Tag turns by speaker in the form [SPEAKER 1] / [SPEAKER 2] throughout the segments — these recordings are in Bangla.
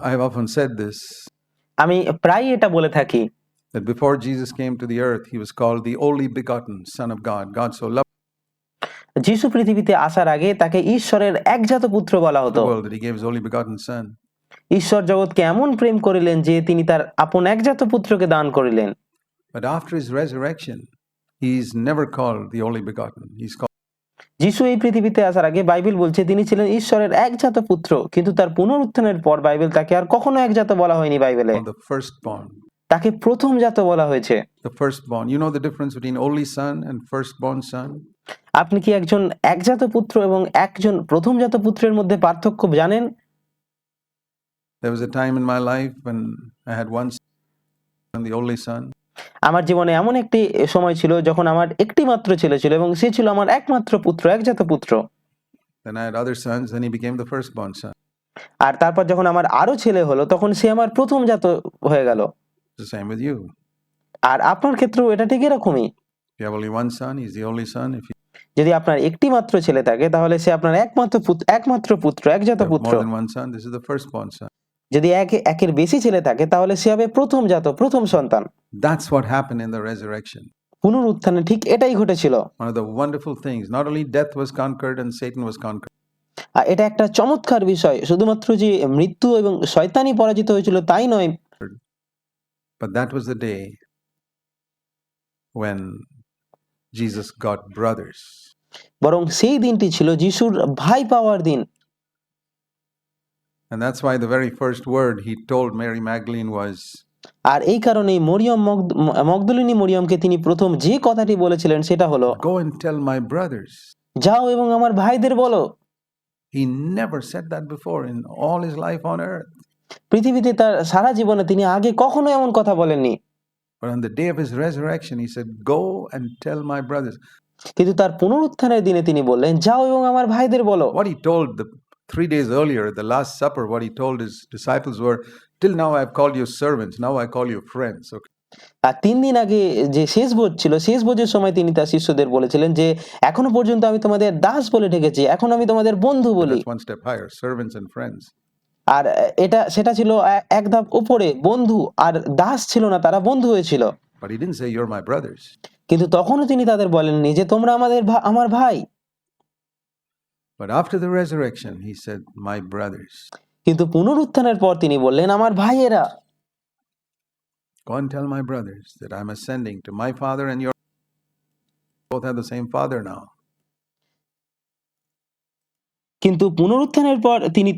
[SPEAKER 1] I have often said this,
[SPEAKER 2] আমি প্রায়ই এটা বলে থাকি
[SPEAKER 1] that before Jesus came to the earth, he was called the only begotten Son of God. God so loved
[SPEAKER 2] যিশু পৃথিবীতে আসার আগে তাকে ঈশ্বরের একজাত পুত্র বলা
[SPEAKER 1] the
[SPEAKER 2] হতো।
[SPEAKER 1] world that he gave his only begotten Son.
[SPEAKER 2] ঈশ্বর জগৎকে এমন প্রেম করিলেন যে তিনি তার আপন একজাত পুত্রকে দান করিলেন।
[SPEAKER 1] But after his resurrection, he's never called the only begotten. He's called
[SPEAKER 2] যিশু এই পৃথিবীতে আসার আগে বাইবেল বলছে তিনি ছিলেন ঈশ্বরের একজাত পুত্র, কিন্তু তার পুনরুত্থানের পর বাইবেল তাকে আর কখনো একজাত বলা হয়নি। বাইবেলে
[SPEAKER 1] the firstborn.
[SPEAKER 2] তাকে প্রথমজাত বলা হয়েছে।
[SPEAKER 1] The firstborn. You know the difference between only son and firstborn son?
[SPEAKER 2] আপনি কি একজন একজাত পুত্র এবং একজন প্রথমজাত পুত্রের মধ্যে পার্থক্য জানেন?
[SPEAKER 1] There was a time in my life when I had one son and the only son.
[SPEAKER 2] আমার জীবনে এমন একটি সময় ছিল যখন আমার একটি মাত্র ছেলে ছিল এবং সে ছিল আমার একমাত্র পুত্র, একজাত পুত্র।
[SPEAKER 1] Then I had other sons, then he became the firstborn son.
[SPEAKER 2] আর তারপর যখন আমার আরো ছেলে হলো তখন সে আমার প্রথমজাত হয়ে গেল।
[SPEAKER 1] It's the same with you.
[SPEAKER 2] আর আপনার ক্ষেত্রেও এটা ঠিক এরকমই।
[SPEAKER 1] If you have only one son, he's the only son. If you
[SPEAKER 2] যদি আপনার একটি মাত্র ছেলে থাকে তাহলে সে আপনার একমাত্র পুত্র, একজাত
[SPEAKER 1] have
[SPEAKER 2] পুত্র।
[SPEAKER 1] more than one son, this is the firstborn son.
[SPEAKER 2] যদি একের বেশি ছেলে থাকে তাহলে সে হবে প্রথমজাত, প্রথম সন্তান।
[SPEAKER 1] That's what happened in the resurrection.
[SPEAKER 2] পুনরুত্থানে ঠিক এটাই ঘটেছিল।
[SPEAKER 1] One of the wonderful things, not only death was conquered and Satan was conquered,
[SPEAKER 2] আর এটা একটা চমৎকার বিষয়, শুধুমাত্র যে মৃত্যু এবং শয়তানি পরাজিত হয়েছিল তাই নয়,
[SPEAKER 1] but that was the day when Jesus got brothers.
[SPEAKER 2] বরং সেই দিনটি ছিল যিশুর ভাই পাওয়ার দিন।
[SPEAKER 1] And that's why the very first word he told Mary Magdalene was,
[SPEAKER 2] আর এই কারণেই মগদলিনী মরিয়মকে তিনি প্রথম যে কথাটি বলেছিলেন সেটা হলো,
[SPEAKER 1] go and tell my brothers.
[SPEAKER 2] যাও এবং আমার ভাইদের বলো।
[SPEAKER 1] He never said that before in all his life on earth.
[SPEAKER 2] পৃথিবীতে তার সারা জীবনে তিনি আগে কখনো এমন কথা বলেননি।
[SPEAKER 1] But on the day of his resurrection, he said, go and tell my brothers.
[SPEAKER 2] কিন্তু তার পুনরুত্থানের দিনে তিনি বললেন, যাও এবং আমার ভাইদের বলো।
[SPEAKER 1] What he told the 3 days earlier at the Last Supper, what he told his disciples were, till now I've called you servants, now I call you friends. Okay.
[SPEAKER 2] আর 3 দিন আগে যে শেষ ভোজ ছিল, শেষ ভোজের সময় তিনি তার শিষ্যদের বলেছিলেন যে এখনো পর্যন্ত আমি তোমাদের দাস বলে ডেকেছি, এখন আমি তোমাদের বন্ধু বলি।
[SPEAKER 1] That's one step higher, servants and friends.
[SPEAKER 2] আর সেটা ছিল এক ধাপ উপরে, বন্ধু আর দাস ছিল না, তারা বন্ধু হয়েছিল।
[SPEAKER 1] But he didn't say you're my brothers.
[SPEAKER 2] কিন্তু তখনও তিনি তাদের বলেননি যে তোমরা আমার ভাই।
[SPEAKER 1] But after the resurrection, he said, my brothers.
[SPEAKER 2] কিন্তু পুনরুত্থানের পর তিনি বললেন আমার ভাইয়েরা।
[SPEAKER 1] Go and tell my brothers that I'm ascending to my Father and your both have the same Father now.
[SPEAKER 2] কিন্তু পুনরুত্থানের পর তিনি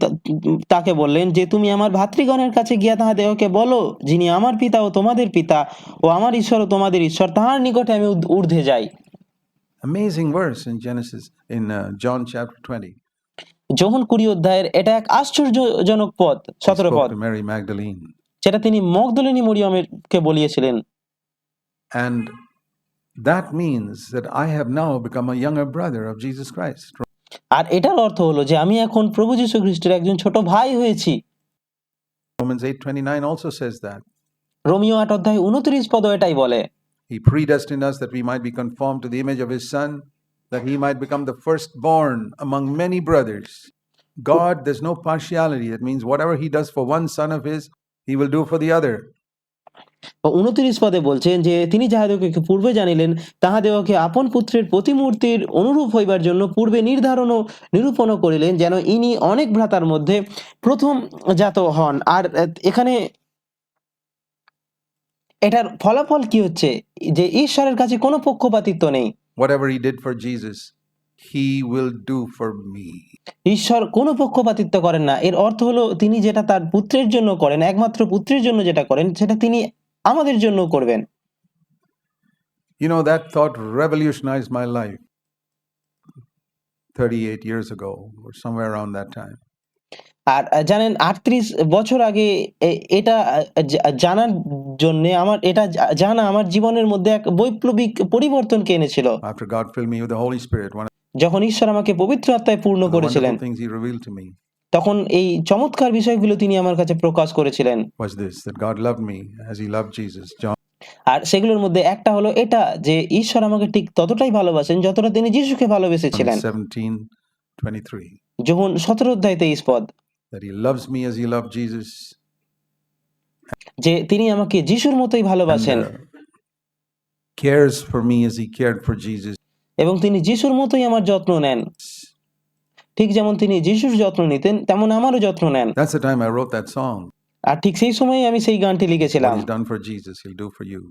[SPEAKER 2] তাকে বললেন যে তুমি আমার ভাতৃগণের কাছে গিয়া তাহাদেরকে বলো, যিনি আমার পিতা ও তোমাদের পিতা ও আমার ঈশ্বর ও তোমাদের ঈশ্বর, তাহার নিকটে আমি ঊর্ধ্বে যাই।
[SPEAKER 1] Amazing verse in Genesis, in John chapter 20.
[SPEAKER 2] যোহন 20 অধ্যায়ের এটা এক আশ্চর্যজনক পদ, 17 পদ,
[SPEAKER 1] Mary Magdalene.
[SPEAKER 2] যেটা তিনি Magdalene মরিয়মকে বলিয়েছিলেন।
[SPEAKER 1] And that means that I have now become a younger brother of Jesus Christ.
[SPEAKER 2] আর এটার অর্থ হলো যে আমি এখন প্রভু যীশু খ্রিস্টের একজন ছোট ভাই হয়েছি।
[SPEAKER 1] Romans 8:29 also says that.
[SPEAKER 2] Romeo 8 অধ্যায় 29 পদ এটাই বলে।
[SPEAKER 1] He predestined us that we might be conformed to the image of his son, that he might become the firstborn among many brothers. God, there's no partiality. That means whatever he does for one son of his, he will do for the other.
[SPEAKER 2] 29 পদে বলছেন যে তিনি যাহাদেরকে পূর্বে জানিলেন তাহাদেরকে আপন পুত্রের প্রতিমূর্তির অনুরূপ হইবার জন্য পূর্বে নির্ধারণ ও নিরূপণ করিলেন, যেন ইনি অনেক ভ্রাতার মধ্যে প্রথম জাত হন। আর এখানে এটার ফলাফল কি হচ্ছে যে ঈশ্বরের কাছে কোনো পক্ষপাতিত্ব নেই।
[SPEAKER 1] Whatever he did for Jesus, he will do for me.
[SPEAKER 2] ঈশ্বর কোনো পক্ষপাতিত্ব করেন না। এর অর্থ হলো তিনি যেটা তার পুত্রের জন্য করেন, একমাত্র পুত্রের জন্য যেটা করেন সেটা তিনি আমাদের জন্য করবেন।
[SPEAKER 1] You know, that thought revolutionized my life 38 years ago or somewhere around that time.
[SPEAKER 2] আর জানেন 38 বছর আগে এটা জানার জন্য জানা আমার জীবনের মধ্যে এক বৈপ্লবিক পরিবর্তনকে এনেছিল।
[SPEAKER 1] After God filled me with the Holy Spirit,
[SPEAKER 2] যখন ঈশ্বর আমাকে পবিত্র আত্মায় পূর্ণ করেছিলেন,
[SPEAKER 1] things he revealed to me
[SPEAKER 2] তখন এই চমৎকার বিষয়গুলো তিনি আমার কাছে প্রকাশ করেছিলেন।
[SPEAKER 1] was this, that God loved me as he loved Jesus.
[SPEAKER 2] আর সেগুলোর মধ্যে একটা হলো এটা যে ঈশ্বর আমাকে ঠিক ততটাই ভালোবাসেন যতটা তিনি যিশুকে ভালোবেসেছিলেন।
[SPEAKER 1] 17:23.
[SPEAKER 2] যোহন 17 অধ্যায় 23 পদ।
[SPEAKER 1] that He loves me as He loved Jesus,
[SPEAKER 2] যে তিনি আমাকে যিশুর মতোই
[SPEAKER 1] and
[SPEAKER 2] ভালোবাসেন
[SPEAKER 1] cares for me as He cared for Jesus.
[SPEAKER 2] এবং তিনি যিশুর মতোই আমার যত্ন নেন। ঠিক যেমন তিনি যিশুর যত্ন নিতেন তেমন আমারও যত্ন নেন।
[SPEAKER 1] That's the time I wrote that song.
[SPEAKER 2] আর ঠিক সেই সময় আমি সেই গানটি
[SPEAKER 1] What
[SPEAKER 2] লিখেছিলাম
[SPEAKER 1] He's done for Jesus, He'll do for you.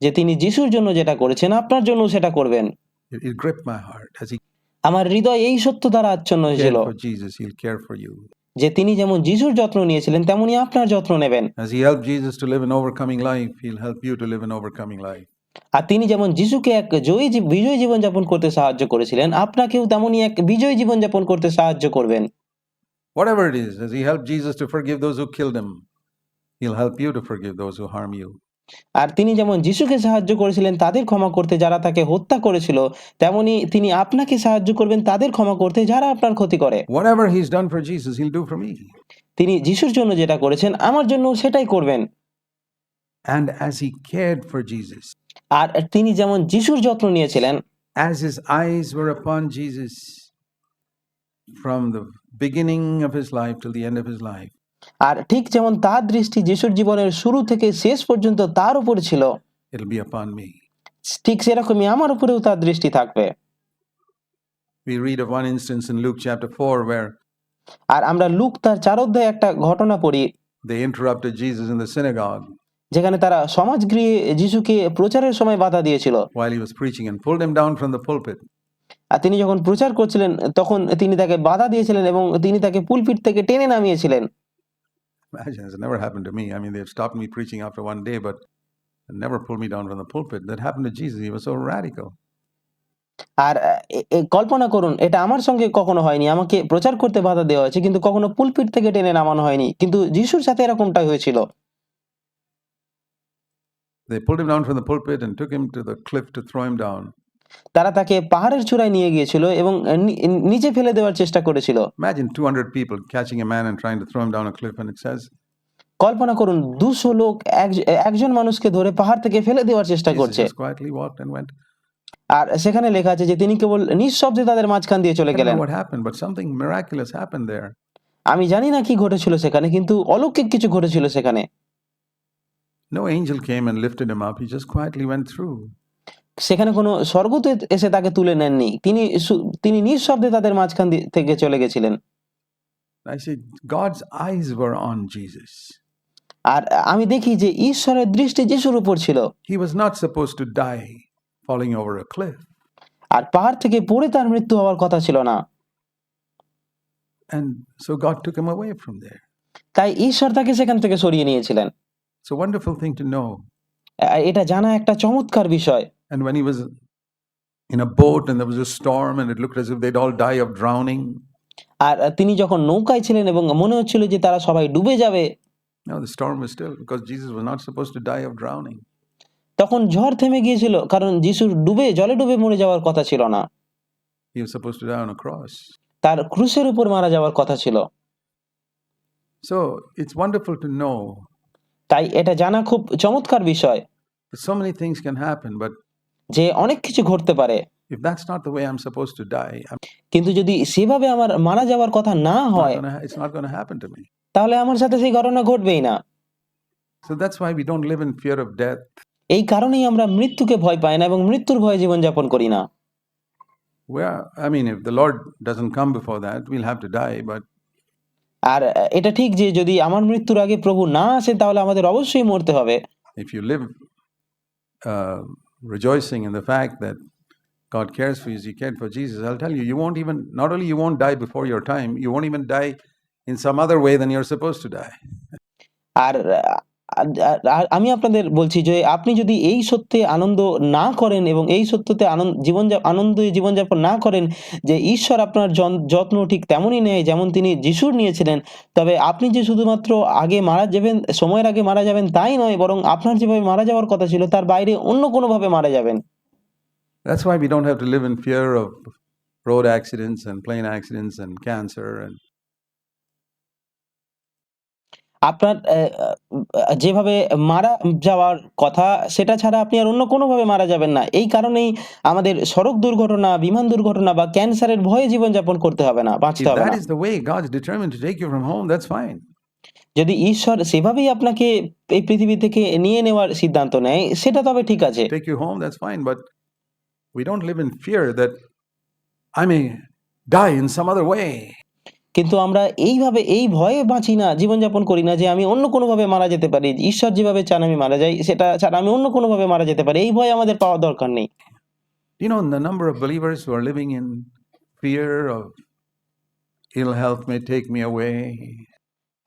[SPEAKER 2] যে তিনি যিশুর জন্য যেটা করেছেন আপনার জন্য সেটা করবেন।
[SPEAKER 1] It gripped my heart. As He
[SPEAKER 2] আমার হৃদয় এই সত্য দ্বারা আচ্ছন্ন হয়েছিল
[SPEAKER 1] cared for Jesus, He'll care for you.
[SPEAKER 2] যে তিনি যেমন যিশুর যত্ন নিয়েছিলেন তেমনি আপনার যত্ন নেবেন।
[SPEAKER 1] As He helped Jesus to live an overcoming life, He'll help you to live an overcoming life.
[SPEAKER 2] আর তিনি যেমন যিশুকে এক বিজয়ী জীবনযাপন করতে সাহায্য করেছিলেন আপনাকেও তেমনই এক বিজয়ী জীবনযাপন করতে সাহায্য করবেন।
[SPEAKER 1] Whatever it is, as He helped Jesus to forgive those who killed Him, He'll help you to forgive those who harm you.
[SPEAKER 2] আর তিনি যেমন যিশুকে সাহায্য করেছিলেন তাদের ক্ষমা করতে যারা তাকে হত্যা করেছিল তেমনি তিনি আপনাকে সাহায্য করবেন তাদের ক্ষমা করতে যারা আপনার ক্ষতি করে।
[SPEAKER 1] Whatever He's done for Jesus, He'll do for me.
[SPEAKER 2] তিনি যিশুর জন্য যেটা করেছেন আমার জন্য সেটাই করবেন।
[SPEAKER 1] And as He cared for Jesus,
[SPEAKER 2] আর তিনি যেমন যিশুর যত্ন নিয়েছিলেন
[SPEAKER 1] as His eyes were upon Jesus from the beginning of His life till the end of His life,
[SPEAKER 2] আর ঠিক যেমন তার দৃষ্টি যিশুর জীবনের শুরু থেকে শেষ পর্যন্ত তার উপর ছিল
[SPEAKER 1] it'll be upon me.
[SPEAKER 2] ঠিক সেরকমই আমার উপরেও তার দৃষ্টি থাকবে।
[SPEAKER 1] We read of one instance in Luke chapter 4 where
[SPEAKER 2] আর আমরা লুক তার 4 অধ্যায়ে একটা ঘটনা পড়ি
[SPEAKER 1] they interrupted Jesus in the synagogue
[SPEAKER 2] যেখানে তারা সমাজগৃহে যিশুকে প্রচারের সময় বাধা দিয়েছিল
[SPEAKER 1] while He was preaching and pulled Him down from the pulpit.
[SPEAKER 2] আর তিনি যখন প্রচার করছিলেন তখন তিনি তাকে বাধা দিয়েছিলেন এবং তিনি তাকে পুলপিট থেকে টেনে নামিয়েছিলেন।
[SPEAKER 1] Imagine, it's never happened to me. I mean, they've stopped me preaching after one day, but never pulled me down from the pulpit. That happened to Jesus. He was so radical.
[SPEAKER 2] আর কল্পনা করুন এটা আমার সঙ্গে কখনো হয়নি, আমাকে প্রচার করতে বাধা দেওয়া হয়েছে কিন্তু কখনো পুলপিট থেকে টেনে নামানো হয়নি, কিন্তু যিশুর সাথে এরকমটাই হয়েছিল।
[SPEAKER 1] They pulled Him down from the pulpit and took Him to the cliff to throw Him down.
[SPEAKER 2] তারা তাকে পাহাড়ের চূড়ায় নিয়ে গিয়েছিল এবং নিচে ফেলে দেওয়ার চেষ্টা করেছিল।
[SPEAKER 1] Imagine 200 people catching a man and trying to throw him down a cliff, and it says,
[SPEAKER 2] কল্পনা করুন 200 লোক একজন মানুষকে ধরে পাহাড় থেকে ফেলে দেওয়ার চেষ্টা
[SPEAKER 1] Jesus
[SPEAKER 2] করছে
[SPEAKER 1] just quietly walked and went.
[SPEAKER 2] আর সেখানে লেখা আছে যে তিনি কেবল নিঃশব্দে তাদের মাঝখান দিয়ে চলে
[SPEAKER 1] I don't
[SPEAKER 2] গেলেন।
[SPEAKER 1] know what happened, but something miraculous happened there.
[SPEAKER 2] আমি জানি না কি ঘটেছিল সেখানে, কিন্তু অলৌকিক কিছু ঘটেছিল সেখানে।
[SPEAKER 1] No angel came and lifted Him up. He just quietly went through.
[SPEAKER 2] সেখানে কোনো স্বর্গদূত এসে তাকে তুলে নেননি, তিনি নিঃশব্দে তাদের মাঝখান থেকে চলে গেছিলেন।
[SPEAKER 1] I say, God's eyes were on Jesus.
[SPEAKER 2] আর আমি দেখি যে ঈশ্বরের দৃষ্টি যিশুর উপর ছিল।
[SPEAKER 1] He was not supposed to die falling over a cliff.
[SPEAKER 2] আর পাহাড় থেকে পড়ে তার মৃত্যু হওয়ার কথা ছিল না।
[SPEAKER 1] And so God took Him away from there.
[SPEAKER 2] তাই ঈশ্বর তাকে সেখান থেকে সরিয়ে নিয়েছিলেন।
[SPEAKER 1] It's a wonderful thing to know.
[SPEAKER 2] এটা জানা একটা চমৎকার বিষয়।
[SPEAKER 1] And when He was in a boat and there was a storm and it looked as if they'd all die of drowning.
[SPEAKER 2] আর তিনি যখন নৌকায় ছিলেন এবং মনে হচ্ছিল যে তারা সবাই ডুবে যাবে।
[SPEAKER 1] No, the storm was still because Jesus was not supposed to die of drowning.
[SPEAKER 2] তখন ঝড় থেমে গিয়েছিল কারণ যিশুর জলে ডুবে মরে যাওয়ার কথা ছিল না।
[SPEAKER 1] He was supposed to die on a cross.
[SPEAKER 2] তার ক্রুশের উপর মারা যাওয়ার কথা ছিল।
[SPEAKER 1] So it's wonderful to know
[SPEAKER 2] তাই এটা জানা খুব চমৎকার বিষয়
[SPEAKER 1] that so many things can happen, but
[SPEAKER 2] যে অনেক কিছু ঘটতে পারে,
[SPEAKER 1] if that's not the way I'm supposed to die,
[SPEAKER 2] কিন্তু যদি সেভাবে আমার মারা যাওয়ার কথা না হয়
[SPEAKER 1] it's not going to happen to me.
[SPEAKER 2] তাহলে আমার সাথে সেই ঘটনা ঘটবেই না।
[SPEAKER 1] So that's why we don't live in fear of death.
[SPEAKER 2] এই কারণেই আমরা মৃত্যুকে ভয় পাই না এবং মৃত্যুর ভয়ে জীবনযাপন করি না।
[SPEAKER 1] I mean, if the Lord doesn't come before that, we'll have to die, but
[SPEAKER 2] আর এটা ঠিক যে যদি আমার মৃত্যুর আগে প্রভু না আসেন তাহলে আমাদের অবশ্যই মরতে হবে।
[SPEAKER 1] if you live rejoicing in the fact that God cares for you as He cared for Jesus, I'll tell you, not only you won't die before your time, you won't even die in some other way than you're supposed to die.
[SPEAKER 2] আর আমি আপনাদের বলছি যে আপনি যদি এই সত্যে আনন্দ না করেন এবং এই সত্যতে আনন্দে জীবনযাপন না করেন যে ঈশ্বর আপনার যত্ন ঠিক তেমনই নেয় যেমন তিনি যিশুর নিয়েছিলেন, তবে আপনি যে শুধুমাত্র আগে মারা যাবেন, সময়ের আগে মারা যাবেন তাই নয়, বরং আপনার যেভাবে মারা যাওয়ার কথা ছিল তার বাইরে অন্য কোনোভাবে মারা যাবেন।
[SPEAKER 1] That's why we don't have to live in fear of road accidents and plane accidents and cancer and
[SPEAKER 2] আপনার যেভাবে মারা যাওয়ার কথা সেটা ছাড়া আপনি আর অন্য কোনোভাবে মারা যাবেন না। এই কারণেই আমাদের সড়ক দুর্ঘটনা, বিমান দুর্ঘটনা বা ক্যান্সারের ভয়ে জীবনযাপন করতে হবে না, বাঁচতে
[SPEAKER 1] If
[SPEAKER 2] হবে
[SPEAKER 1] that
[SPEAKER 2] না।
[SPEAKER 1] is the way God's determined to take you from home, that's fine.
[SPEAKER 2] যদি ঈশ্বর সেভাবেই আপনাকে এই পৃথিবী থেকে নিয়ে নেওয়ার সিদ্ধান্ত নেয়, সেটা তবে ঠিক আছে।
[SPEAKER 1] Take you home, that's fine. But we don't live in fear that I may die in some other way.
[SPEAKER 2] কিন্তু আমরা এইভাবে এই ভয়ে বাঁচি না, জীবনযাপন করি না যে আমি অন্য কোনোভাবে মারা যেতে পারি। ঈশ্বর যেভাবে চান আমি মারা যাই, সেটা ছাড়া আমি অন্য কোনোভাবে মারা যেতে পারি। এই ভয় আমাদের পাওয়ার দরকার নেই।
[SPEAKER 1] You know, the number of believers who are living in fear of ill health may take me away.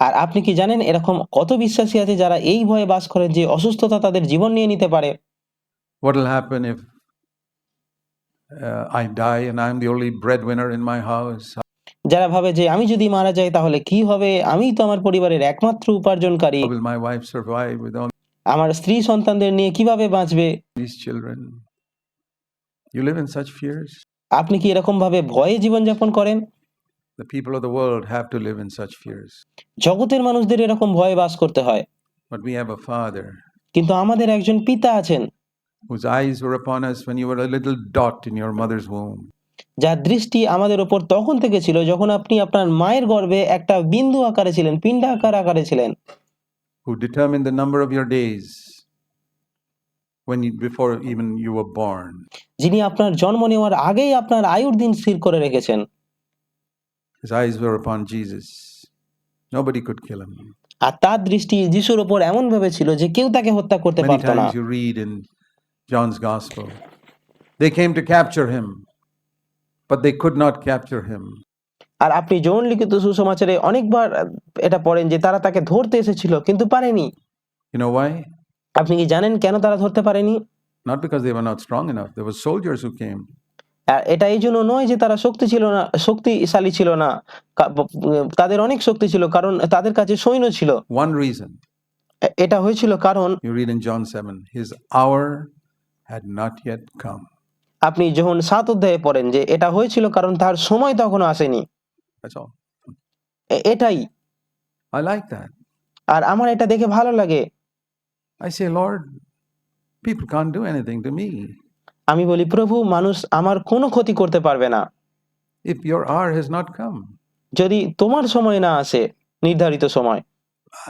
[SPEAKER 2] আর আপনি কি জানেন এরকম কত বিশ্বাসী আছে যারা এই ভয়ে বাস করেন যে অসুস্থতা তাদের জীবন নিয়ে নিতে পারে?
[SPEAKER 1] What will happen if I die and I'm the only breadwinner in my house?
[SPEAKER 2] যারা ভাবে যে আমি যদি মারা যাই তাহলে কি হবে? আমিই তো আমার পরিবারের একমাত্র উপার্জনকারী।
[SPEAKER 1] How will my wife survive with all
[SPEAKER 2] আমার স্ত্রী সন্তানদের নিয়ে কিভাবে বাঁচবে?
[SPEAKER 1] these children? You live in such fears?
[SPEAKER 2] আপনি কি এরকম ভাবে ভয়ে জীবনযাপন করেন?
[SPEAKER 1] The people of the world have to live in such fears.
[SPEAKER 2] জগতের মানুষদের এরকম ভয়ে বাস করতে হয়।
[SPEAKER 1] But we have a Father
[SPEAKER 2] কিন্তু আমাদের একজন পিতা আছেন,
[SPEAKER 1] whose eyes were upon us when you were a little dot in your mother's womb.
[SPEAKER 2] যার দৃষ্টি আমাদের উপর তখন থেকে ছিল যখন আপনি আপনার মায়ের গর্ভে একটা বিন্দু আকারে ছিলেন, পিণ্ডাকার আকারে ছিলেন।
[SPEAKER 1] Who determined the number of your days before even you were born.
[SPEAKER 2] যিনি আপনার জন্ম নেওয়ার আগেই আপনার আয়ুর দিন স্থির করে রেখেছেন।
[SPEAKER 1] His eyes were upon Jesus. Nobody could kill him.
[SPEAKER 2] আর তার দৃষ্টি যিশুর উপর এমনভাবে ছিল যে কেউ তাকে হত্যা করতে
[SPEAKER 1] Many
[SPEAKER 2] পারত না।
[SPEAKER 1] times you read in John's Gospel, they came to capture him, but they could not capture him.
[SPEAKER 2] আর আপনি যৌন লিখিত সুসমাচারে অনেকবার এটা পড়েন যে তারা তাকে ধরতে এসেছিল কিন্তু পারেনি।
[SPEAKER 1] You know why?
[SPEAKER 2] আপনি কি জানেন কেন তারা ধরতে পারেনি?
[SPEAKER 1] Not because they were not strong enough. There were soldiers who came.
[SPEAKER 2] আর এটা এই জন্য নয় যে তারা শক্তিশালী ছিল না। তাদের অনেক শক্তি ছিল কারণ তাদের কাছে সৈন্য ছিল।
[SPEAKER 1] One reason,
[SPEAKER 2] এটা হয়েছিল কারণ
[SPEAKER 1] you read in John 7, his hour had not yet come.
[SPEAKER 2] আপনি যখন ৭ অধ্যায়ে পড়েন যে এটা হয়েছিল কারণ তার সময় তখনো আসেনি।
[SPEAKER 1] That's all.
[SPEAKER 2] এটাই।
[SPEAKER 1] I like that.
[SPEAKER 2] আর আমার এটা দেখে ভালো লাগে।
[SPEAKER 1] I say, Lord, people can't do anything to me.
[SPEAKER 2] আমি বলি, প্রভু, মানুষ আমার কোনো ক্ষতি করতে পারবে না।
[SPEAKER 1] If your hour has not come.
[SPEAKER 2] যদি তোমার সময় না আসে, নির্ধারিত সময়।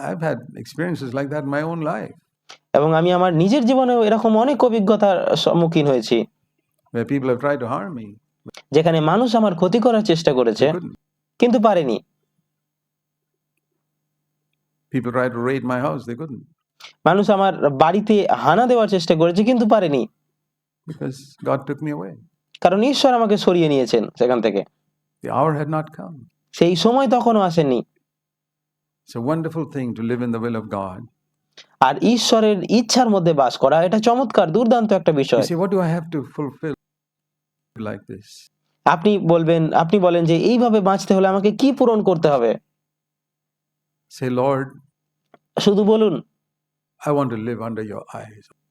[SPEAKER 1] I've had experiences like that in my own life.
[SPEAKER 2] এবং আমি আমার নিজের জীবনেও এরকম অনেক অভিজ্ঞতার সম্মুখীন হয়েছি।
[SPEAKER 1] Where people have tried to harm me.
[SPEAKER 2] যেখানে মানুষ আমার ক্ষতি করার চেষ্টা করেছে
[SPEAKER 1] They couldn't.
[SPEAKER 2] কিন্তু পারেনি।
[SPEAKER 1] People tried to raid my house. They couldn't.
[SPEAKER 2] মানুষ আমার বাড়িতে হানা দেওয়ার চেষ্টা করেছে কিন্তু পারেনি।
[SPEAKER 1] Because God took me away.
[SPEAKER 2] কারণ ঈশ্বর আমাকে সরিয়ে নিয়েছেন সেখান থেকে।
[SPEAKER 1] The hour had not come.
[SPEAKER 2] সেই সময় তখনও আসেনি।
[SPEAKER 1] It's a wonderful thing to live in the will of God.
[SPEAKER 2] আর ঈশ্বরের ইচ্ছার মধ্যে বাস করা এটা চমৎকার, দুর্দান্ত একটা
[SPEAKER 1] You
[SPEAKER 2] বিষয়।
[SPEAKER 1] say, what do I have to fulfill like this?
[SPEAKER 2] আপনি বলেন যে এইভাবে বাঁচতে হলে আমাকে কি পূরণ করতে হবে?
[SPEAKER 1] Say, Lord,
[SPEAKER 2] শুধু বলুন,
[SPEAKER 1] I want to live under your eyes all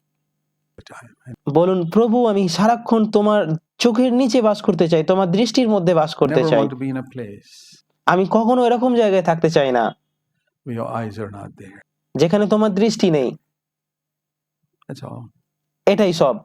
[SPEAKER 1] the time.
[SPEAKER 2] বলুন, প্রভু, আমি সারাক্ষণ তোমার চোখের নিচে বাস করতে চাই, তোমার দৃষ্টির মধ্যে বাস
[SPEAKER 1] I
[SPEAKER 2] করতে
[SPEAKER 1] never
[SPEAKER 2] চাই।
[SPEAKER 1] want to be in a place
[SPEAKER 2] আমি কখনো এরকম জায়গায় থাকতে চাই না
[SPEAKER 1] where your eyes are not there.
[SPEAKER 2] যেখানে তোমার দৃষ্টি নেই।
[SPEAKER 1] That's all.
[SPEAKER 2] এটাই সব।